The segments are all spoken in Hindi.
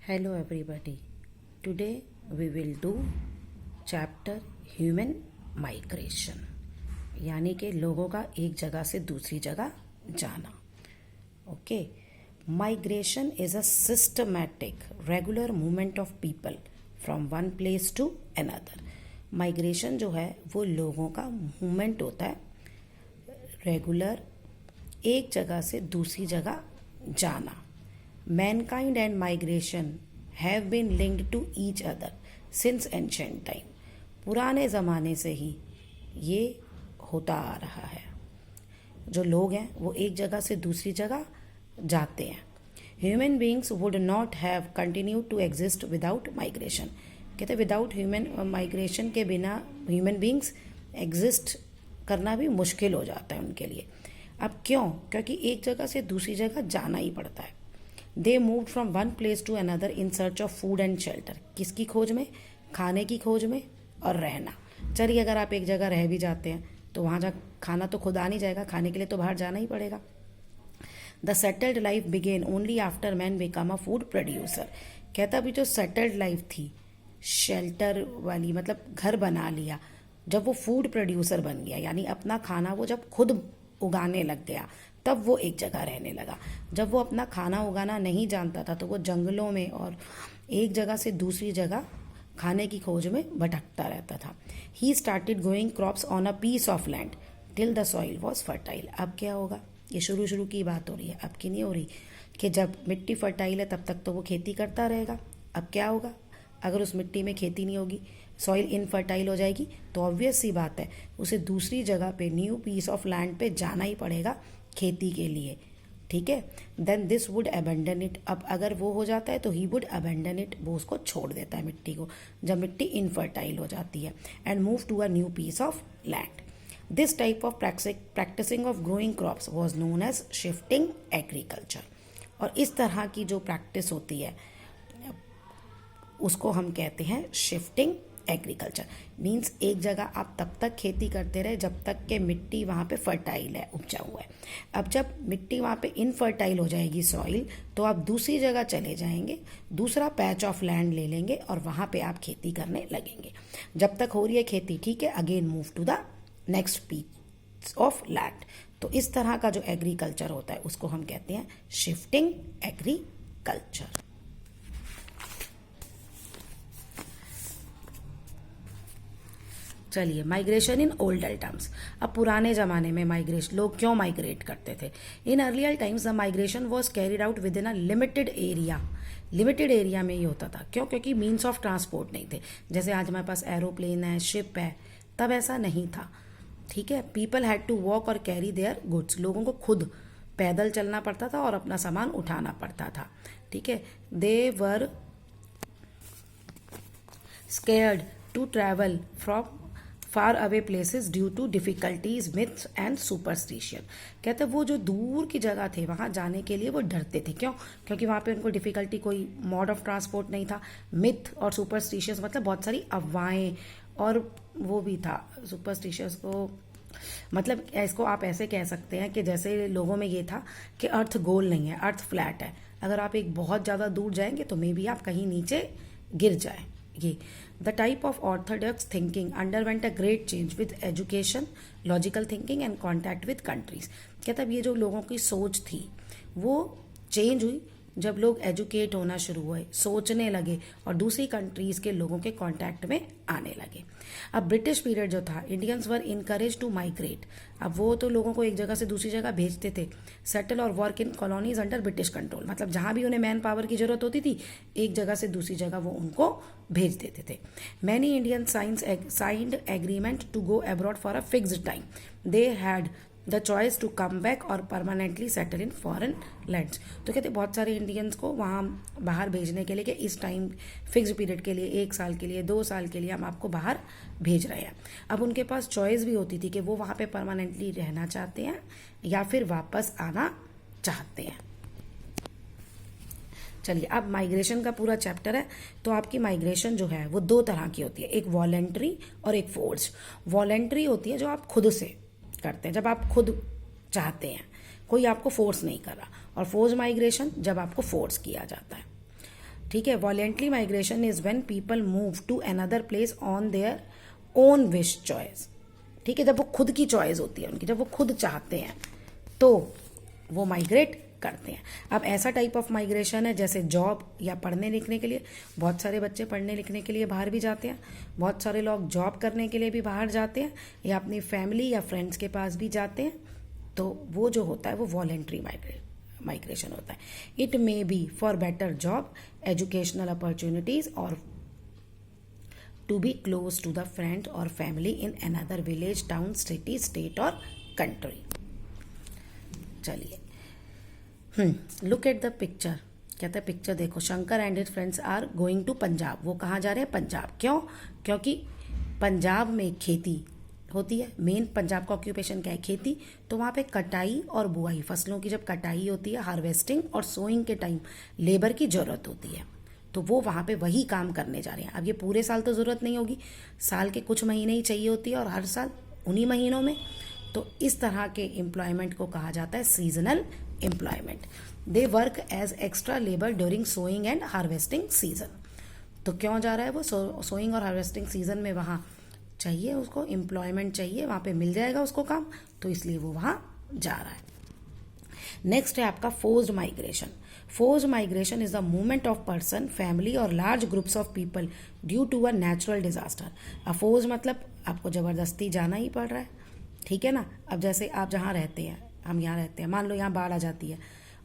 Hello everybody. Today we will do chapter human migration, यानी कि लोगों का एक जगह से दूसरी जगह जाना. Okay. Migration is a systematic regular movement of people from one place to another. Migration जो है वो लोगों का मूवमेंट होता है, रेगुलर, एक जगह से दूसरी जगह जाना. Mankind and migration have been linked to each other since ancient time. पुराने ज़माने से ही ये होता आ रहा है. जो लोग हैं वो एक जगह से दूसरी जगह जाते हैं. Human beings would not have continued to exist without migration. कहते विदाउट ह्यूमन माइग्रेशन के बिना ह्यूमन बींग्स एग्जिस्ट करना भी मुश्किल हो जाता है उनके लिए. अब क्यों? क्योंकि एक जगह से दूसरी जगह जाना ही पड़ता है. They move from one place to another in search of food and shelter. किसकी खोज में? खाने की खोज में और रहना. चलिए, अगर आप एक जगह रह भी जाते हैं तो वहाँ जा खाना तो खुद आ नहीं जाएगा, खाने के लिए तो बाहर जाना ही पड़ेगा. The settled life began only after man become a food producer. कहता भी जो सेटल्ड लाइफ थी, शेल्टर वाली, मतलब घर बना लिया, जब वो फूड प्रोड्यूसर बन गया, यानी अपना खाना वो जब खुद उगाने लग गया, तब वो एक जगह रहने लगा. जब वो अपना खाना उगाना नहीं जानता था तो वो जंगलों में और एक जगह से दूसरी जगह खाने की खोज में भटकता रहता था. He started growing crops on a piece of land till the soil was fertile. अब क्या होगा? ये शुरू की बात हो रही है, अब की नहीं हो रही. कि जब मिट्टी फर्टाइल है तब तक तो वो खेती करता रहेगा. अब क्या होगा? अगर उस मिट्टी में खेती नहीं होगी, सॉइल इनफर्टाइल हो जाएगी, तो ऑब्वियस सी बात है उसे दूसरी जगह पे, न्यू पीस ऑफ लैंड पे जाना ही पड़ेगा खेती के लिए. ठीक है. Then this would abandon it. अब अगर वो हो जाता है तो ही वुड अबेंडन इट, वो उसको छोड़ देता है मिट्टी को, जब मिट्टी इनफर्टाइल हो जाती है, and move to a new piece of land. This type of practicing of growing crops was known as shifting agriculture. और इस तरह की जो प्रैक्टिस होती है उसको हम कहते हैं शिफ्टिंग एग्रीकल्चर. मीन्स एक जगह आप तब तक खेती करते रहे जब तक कि मिट्टी वहाँ पे फर्टाइल है, उपजा हुआ है. अब जब मिट्टी वहाँ पे इनफर्टाइल हो जाएगी, सॉइल, तो आप दूसरी जगह चले जाएंगे, दूसरा पैच ऑफ लैंड ले लेंगे और वहाँ पे आप खेती करने लगेंगे. जब तक हो रही है खेती, ठीक है, again move to the next piece of land. तो इस तरह का जो एग्रीकल्चर होता है उसको हम कहते हैं शिफ्टिंग एग्रीकल्चर. चलिए, माइग्रेशन इन ओल्डर टर्म्स. अब पुराने ज़माने में माइग्रेशन, लोग क्यों माइग्रेट करते थे? In earlier times the migration was carried out with in a limited area. Limited area में ही होता था. क्यों? क्योंकि मीन्स ऑफ ट्रांसपोर्ट नहीं थे. जैसे आज हमारे पास एरोप्लेन है, शिप है, तब ऐसा नहीं था. ठीक है. पीपल हैड टू वॉक और कैरी देयर गुड्स. लोगों को खुद पैदल चलना पड़ता था और अपना सामान उठाना पड़ता था. ठीक है. They were scared to travel from far away places due to difficulties, myths and superstition. कहते वो जो दूर की जगह थे वहां जाने के लिए वो डरते थे. क्यों? क्योंकि वहां पे उनको डिफिकल्टी, कोई मोड ऑफ ट्रांसपोर्ट नहीं था. मिथ और सुपरस्टिशियस मतलब बहुत सारी अफवाहें, और वो भी था सुपरस्टिशियस को, मतलब इसको आप ऐसे कह सकते हैं कि जैसे लोगों में ये था कि अर्थ गोल नहीं है, अर्थ फ्लैट है. अगर आप एक बहुत ज़्यादा दूर जाएंगे तो मे बी आप कहीं नीचे गिर जाए. ये the type of Orthodox thinking underwent a great change with education, logical thinking and contact with countries. क्या तब ये जो लोगों की सोच थी वो चेंज हुई जब लोग एजुकेट होना शुरू हुए, सोचने लगे और दूसरी कंट्रीज के लोगों के कांटेक्ट में आने लगे. अब ब्रिटिश पीरियड जो था, Indians were encourage to migrate. अब वो तो लोगों को एक जगह से दूसरी जगह भेजते थे, सेटल और work in colonies under British control. मतलब जहां भी उन्हें मैन पावर की जरूरत होती थी, एक जगह से दूसरी जगह वो उनको भेज देते थे. Many Indian signed agreement to go abroad for a fixed time. They had the choice to come back और permanently settle in foreign lands. तो कहते बहुत सारे इंडियंस को वहाँ बाहर भेजने के लिए कि इस टाइम फिक्स पीरियड के लिए, 1 साल के लिए, 2 साल के लिए हम आपको बाहर भेज रहे हैं. अब उनके पास चॉइस भी होती थी कि वो वहाँ पे परमानेंटली रहना चाहते हैं या फिर वापस आना चाहते हैं. चलिए, अब माइग्रेशन का पूरा चैप्टर है. तो आपकी माइग्रेशन जो है वो 2 तरह की होती है, एक वॉलेंट्री और एक फोर्स्ड. वॉलेंट्री होती है जो आप खुद से करते हैं, जब आप खुद चाहते हैं, कोई आपको फोर्स नहीं कर रहा. और फोर्स माइग्रेशन जब आपको फोर्स किया जाता है. ठीक है। Voluntary migration is when people move to another place on their own wish choice, ठीक है, जब वो खुद की चॉइस होती है उनकी, जब वो खुद चाहते हैं तो वो माइग्रेट करते हैं। अब ऐसा टाइप ऑफ माइग्रेशन है जैसे जॉब या पढ़ने लिखने के लिए, बहुत सारे बच्चे पढ़ने लिखने के लिए बाहर भी जाते हैं, बहुत सारे लोग जॉब करने के लिए भी बाहर जाते हैं, या अपनी फैमिली या फ्रेंड्स के पास भी जाते हैं, तो वो जो होता है वो वॉलेंट्री माइग्रेशन होता है। It may be for better job, educational opportunities और to be close to the friend और family in another village, town, city, state और कंट्री। चलिए, लुक एट द पिक्चर। कहते हैं पिक्चर देखो, Shankar and his friends are going to Punjab. वो कहाँ जा रहे हैं? पंजाब। क्यों? क्योंकि पंजाब में खेती होती है, मेन पंजाब का ऑक्यूपेशन क्या है? खेती। तो वहाँ पे कटाई और बुआई, फसलों की जब कटाई होती है, हार्वेस्टिंग और सोइंग के टाइम लेबर की जरूरत होती है, तो वो वहाँ पे वही काम करने जा रहे हैं। अब ये पूरे साल तो ज़रूरत नहीं होगी, साल के कुछ महीने ही चाहिए होती है और हर साल उन्हीं महीनों में, तो इस तरह के एम्प्लॉयमेंट को कहा जाता है seasonal employment. They work as extra labour during sowing and harvesting season. तो क्यों जा रहा है वो? सोइंग और हार्वेस्टिंग सीजन में वहाँ चाहिए, उसको एम्प्लॉयमेंट चाहिए, वहाँ पे मिल जाएगा उसको काम, तो इसलिए वो वहाँ जा रहा है। नेक्स्ट है आपका forced migration. Forced migration is the movement of person, family और large groups of people due to a natural disaster. अब फोर्स मतलब आपको जबरदस्ती जाना ही पड़ रहा है, ठीक है ना। अब जैसे आप जहाँ रहते हैं, हम यहाँ रहते हैं, मान लो यहाँ बाढ़ आ जाती है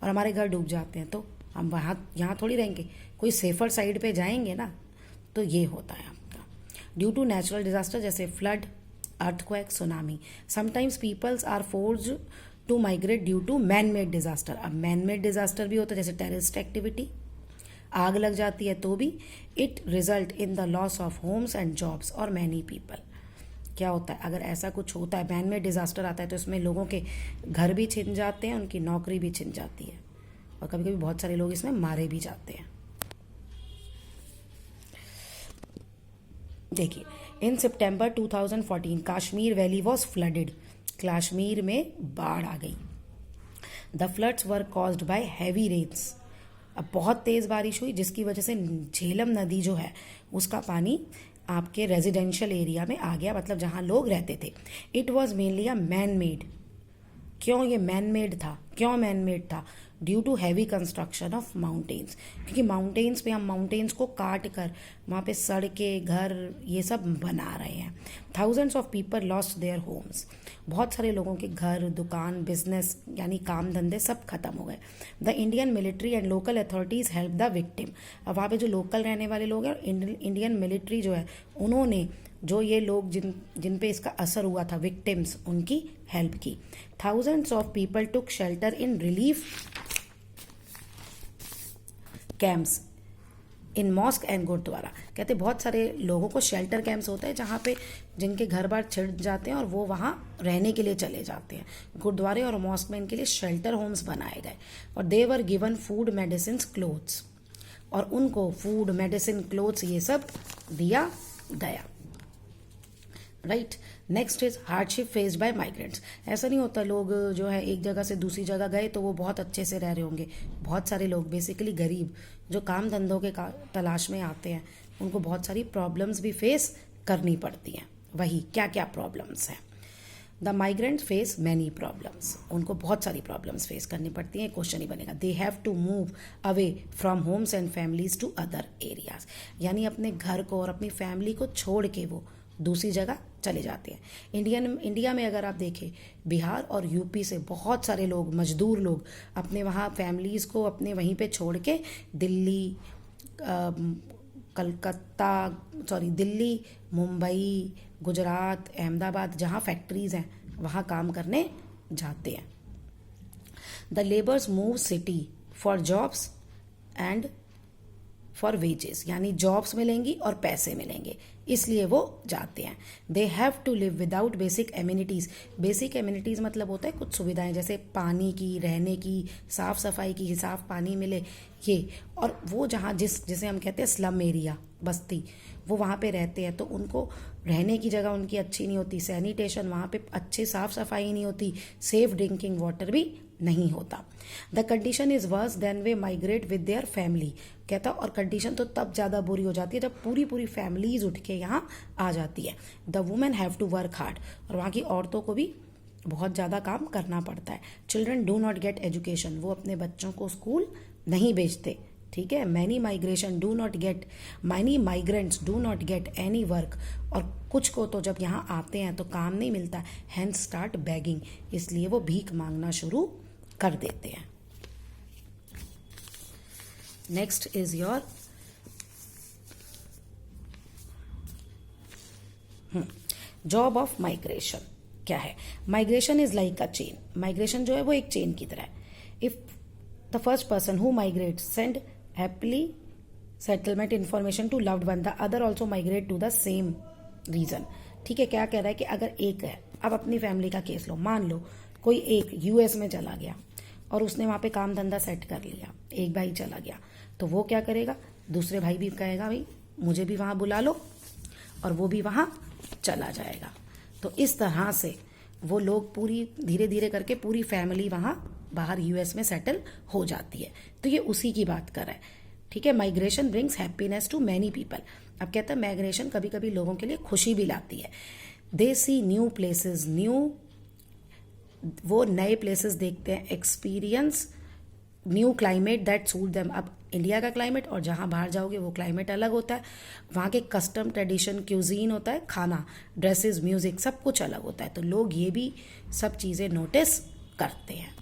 और हमारे घर डूब जाते हैं, तो हम यहाँ थोड़ी रहेंगे, कोई सेफर साइड पे जाएंगे ना, तो ये होता है आपका ड्यू टू नेचुरल डिजास्टर, जैसे flood, earthquake, tsunami. Sometimes peoples are forced to migrate due to man made disaster. अब मैन मेड डिजास्टर भी होता है, जैसे टेररिस्ट एक्टिविटी, आग लग जाती है तो भी। It result in the loss of homes and jobs और मैनी पीपल। क्या होता है अगर ऐसा कुछ होता है, मैन मेड डिजास्टर आता है, तो इसमें लोगों के घर भी छिन जाते हैं, उनकी नौकरी भी छिन जाती है, और कभी कभी बहुत सारे लोग इसमें मारे भी जाते हैं। देखिए, in September 2014 Kashmir valley was flooded. Kashmir में बाढ़ आ गई। The floods were caused by heavy rains. अब बहुत तेज बारिश हुई जिसकी वजह से झेलम नदी जो है उसका पानी आपके रेजिडेंशियल एरिया में आ गया, मतलब जहां लोग रहते थे। It was mainly a man made. क्यों ये मैन मेड था? क्यों मैन मेड था? Due to heavy construction of mountains, क्योंकि माउंटेन्स पे हम माउंटेन्स को काट कर वहाँ पे सड़कें, घर, ये सब बना रहे हैं। Thousands of people lost their homes. बहुत सारे लोगों के घर, दुकान, बिजनेस यानी काम धंधे सब खत्म हो गए। The Indian military and local authorities help the victim. अब वहाँ पे जो लोकल रहने वाले लोग हैं, इंडियन मिलिट्री जो है, उन्होंने जो ये लोग जिन पे इसका असर हुआ था, विक्टिम्स, उनकी हेल्प की। Thousands of people took shelter in relief camps in mosque and gurudwara. कहते बहुत सारे लोगों को शेल्टर कैंप्स होते हैं जहाँ पे जिनके घर बार छिड़ जाते हैं और वो वहाँ रहने के लिए चले जाते हैं। गुरुद्वारे और मॉस्क में इनके लिए शेल्टर होम्स बनाए गए, और they were given food, medicine, clothes, और उनको फूड, मेडिसिन, क्लोथ्स ये सब दिया गया। Right. Next is hardship faced by migrants. ऐसा नहीं होता लोग जो है एक जगह से दूसरी जगह गए तो वो बहुत अच्छे से रह रहे होंगे। बहुत सारे लोग बेसिकली गरीब जो काम धंधों के तलाश में आते हैं, उनको बहुत सारी प्रॉब्लम्स भी फेस करनी पड़ती हैं। वही क्या क्या प्रॉब्लम्स हैं? The migrants face many problems. उनको बहुत सारी प्रॉब्लम्स फेस करनी पड़ती हैं। क्वेश्चन ही बनेगा, they have to move away from homes and families to other areas. यानी अपने घर को और अपनी फैमिली को छोड़ के वो दूसरी जगह चले जाते हैं। इंडिया में अगर आप देखें, बिहार और यूपी से बहुत सारे लोग, मजदूर लोग, अपने वहाँ फैमिलीज़ को अपने वहीं पे छोड़ के दिल्ली, दिल्ली, मुंबई, गुजरात, अहमदाबाद, जहाँ फैक्ट्रीज़ हैं वहाँ काम करने जाते हैं। The labours move city for jobs and for wages, यानी जॉब्स मिलेंगी और पैसे मिलेंगे, इसलिए वो जाते हैं। They have to live without basic amenities. Basic amenities मतलब होता है कुछ सुविधाएं, जैसे पानी की, रहने की, साफ़ सफाई की, साफ़ पानी मिले, ये। और वो जहाँ जिसे हम कहते हैं स्लम एरिया, बस्ती, वो वहाँ पे रहते हैं, तो उनको रहने की जगह उनकी अच्छी नहीं होती, सैनिटेशन वहाँ पे अच्छे साफ़ सफाई नहीं होती, सेफ ड्रिंकिंग वाटर भी नहीं होता। The condition is worse than way migrate with their family. कहता और कंडीशन तो तब ज़्यादा बुरी हो जाती है जब पूरी पूरी फैमिलीज उठ के यहाँ आ जाती है। The women have to work hard, और वहाँ की औरतों को भी बहुत ज़्यादा काम करना पड़ता है। Children do not get education, वो अपने बच्चों को स्कूल नहीं भेजते। ठीक है, many migrants do not get any work, और कुछ को तो जब यहाँ आते हैं तो काम नहीं मिलता, हैंस स्टार्ट बैगिंग, इसलिए वो भीख मांगना शुरू कर देते हैं। Next is your job of migration क्या है। Migration is like a chain, migration जो है वो एक चेन की तरह है। If the first person who migrate send happily settlement information to loved one, the other also migrate to the same region. ठीक है, क्या कह रहा है कि अगर एक है, अब अपनी फैमिली का केस लो, मान लो कोई एक यूएस में चला गया और उसने वहां पे काम धंधा सेट कर लिया, एक भाई चला गया, तो वो क्या करेगा, दूसरे भाई भी कहेगा भाई मुझे भी वहां बुला लो, और वो भी वहां चला जाएगा। तो इस तरह से वो लोग पूरी धीरे धीरे करके पूरी फैमिली वहां बाहर यूएस में सेटल हो जाती है। तो ये उसी की बात कर रहा है। ठीक है, migration brings happiness to many people. अब कहता है माइग्रेशन कभी कभी लोगों के लिए खुशी भी लाती है। दे सी न्यू प्लेसेस, वो नए प्लेसेस देखते हैं, experience new climate that suit them. अब इंडिया का क्लाइमेट और जहाँ बाहर जाओगे वो क्लाइमेट अलग होता है, वहाँ के कस्टम ट्रेडिशन क्यूजीन होता है, खाना, ड्रेसेस, म्यूजिक, सब कुछ अलग होता है। तो लोग ये भी सब चीज़ें नोटिस करते हैं।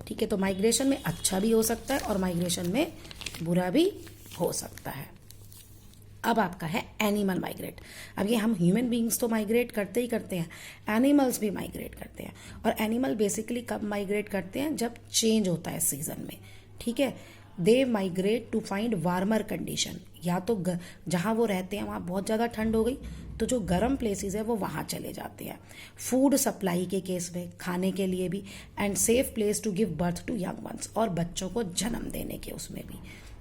ठीक है, तो माइग्रेशन में अच्छा भी हो सकता है और माइग्रेशन में बुरा भी हो सकता है। अब आपका है एनिमल माइग्रेट। अब ये हम ह्यूमन बीइंग्स तो माइग्रेट करते ही करते हैं, एनिमल्स भी माइग्रेट करते हैं। और एनिमल बेसिकली कब माइग्रेट करते हैं, जब चेंज होता है सीजन में। ठीक है, they migrate to find warmer condition, या तो जहां वो रहते हैं वहां बहुत ज़्यादा ठंड हो गई तो जो गर्म प्लेसेस है वो वहां चले जाते हैं। फूड सप्लाई के केस में, खाने के लिए भी, and safe place to give birth to young ones, और बच्चों को जन्म देने के उसमें भी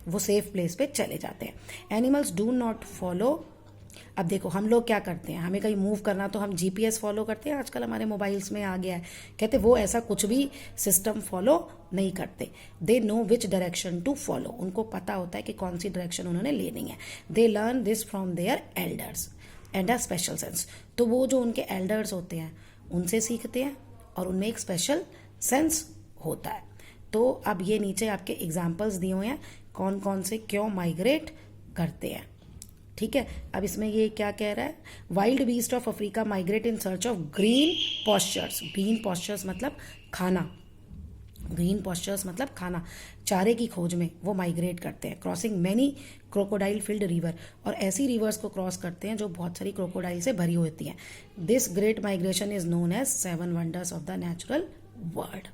वो सेफ प्लेस पे चले जाते हैं। Animals do not follow. अब देखो हम लोग क्या करते हैं, हमें कहीं मूव करना तो हम जीपीएस फॉलो करते हैं, आजकल हमारे मोबाइल्स में आ गया है। कहते वो ऐसा कुछ भी सिस्टम फॉलो नहीं करते। They know which direction to follow, उनको पता होता है कि कौन सी डायरेक्शन उन्होंने लेनी है। They learn this from their elders and a special sense, तो वो जो उनके एल्डर्स होते हैं उनसे सीखते हैं और उनमें एक स्पेशल सेंस होता है। तो अब ये नीचे आपके एग्जाम्पल्स दिए हुए हैं कौन कौन से क्यों माइग्रेट करते हैं। ठीक है, अब इसमें ये क्या कह रहा है, wild beast of Africa migrate in search of green postures. Green postures मतलब खाना, ग्रीन पॉस्चर्स मतलब खाना, चारे की खोज में वो माइग्रेट करते हैं। Crossing many crocodile field river, और ऐसी रिवर्स को क्रॉस करते हैं जो बहुत सारी क्रोकोडाइल से भरी होती हैं। This great migration is known as 7 wonders of the natural world.